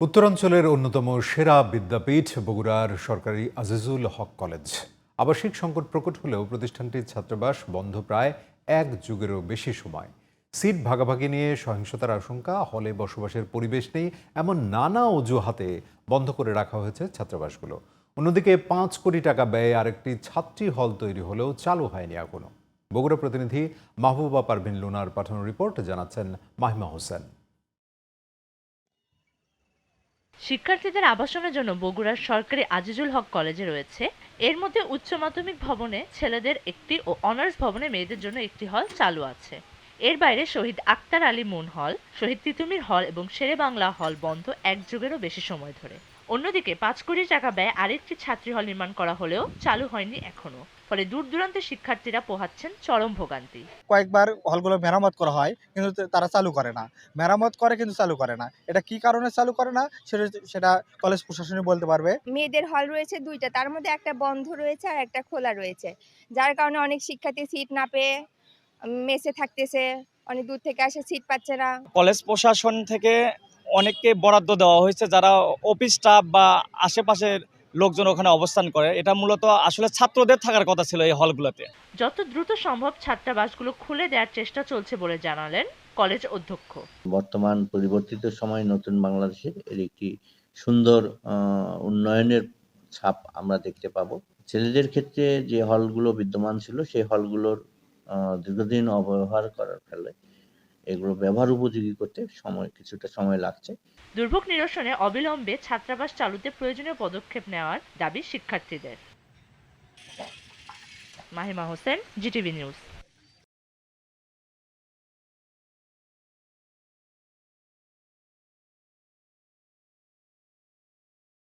উত্তরাঞ্চলের অন্যতম সেরা বিদ্যাপীঠ বগুড়ার সরকারি আজিজুল হক কলেজ। আবাসিক সংকট প্রকট হলেও প্রতিষ্ঠানটির ছাত্রাবাস বন্ধ প্রায় এক যুগেরও বেশি সময়। সিট ভাগাভাগি নিয়ে সহিংসতার আশঙ্কা, হলে বসবাসের পরিবেশ নেই, এমন নানা অজুহাতে বন্ধ করে রাখা হয়েছে ছাত্রাবাসগুলো। অন্যদিকে ৫ কোটি টাকা ব্যয়ে আরেকটি ছাত্রী হল তৈরি হলেও চালু হয়নি এখনো। বগুড়া প্রতিনিধি মাহবুবা পারভিন লুনার পাঠানো রিপোর্ট জানাচ্ছেন মাহিমা হোসেন। শিক্ষার্থীদের আবাসনের জন্য বগুড়ার সরকারি আজিজুল হক কলেজে রয়েছে। এর মধ্যে উচ্চ মাধ্যমিক ভবনে ছেলেদের একটি ও অনার্স ভবনে মেয়েদের জন্য একটি হল চালু আছে। এর বাইরে শহীদ আক্তার আলী মুন হল, শহীদ তিতুমির হল এবং শেরে বাংলা হল বন্ধ এক যুগেরও বেশি সময় ধরে। অন্যদিকে ৫ কোটি টাকা ব্যয়ে আরেকটি ছাত্রী হল নির্মাণ করা হলেও চালু হয়নি এখনো। ফলে দূর দূরান্তের শিক্ষার্থীরা পোহাচ্ছেন চরম ভোগান্তি। কয়েকবার হলগুলো মেরামত করা হয়, কিন্তু তারা চালু করে না। মেরামত করে কিন্তু চালু করে না। এটা কি কারণে চালু করে না সেটা কলেজ প্রশাসনই বলতে পারবে। মেয়েদের হল রয়েছে দুইটা, তার মধ্যে একটা বন্ধ রয়েছে আর একটা খোলা রয়েছে, যার কারণে অনেক শিক্ষার্থী সিট না পেয়ে মেসে থাকতেছে, অনেক দূর থেকে আসে, সিট পাচ্ছে না। কলেজ প্রশাসন থেকে অনেককে বরাদ্দ দেওয়া হয়েছে, যারা অফিস স্টাফ বা আশেপাশের লোকজন ওখানে অবস্থান করে। এটা মূলত আসলে ছাত্রদের থাকার কথা ছিল এই হলগুলোতে। যত দ্রুত সম্ভব ছাত্রাবাসগুলো খুলে দেওয়ার চেষ্টা চলছে বলে জানালেন কলেজ অধ্যক্ষ। বর্তমান পরিবর্তিত সময় নতুন বাংলাদেশে এর একটি সুন্দর উন্নয়নের ছাপ আমরা দেখতে পাবো। ছেলেদের ক্ষেত্রে যে হলগুলো বিদ্যমান ছিল সেই হলগুলোর দীর্ঘদিন অব্যবহার করার ফলে এগুলো ব্যবহার উপযোগী করতে কিছুটা সময় লাগছে। দুর্ভোগ নিরসনে অবিলম্বে ছাত্রাবাস চালুতে প্রয়োজনীয় পদক্ষেপ নেওয়ার দাবি শিক্ষার্থীদের। Mahima Hossain, GTV news.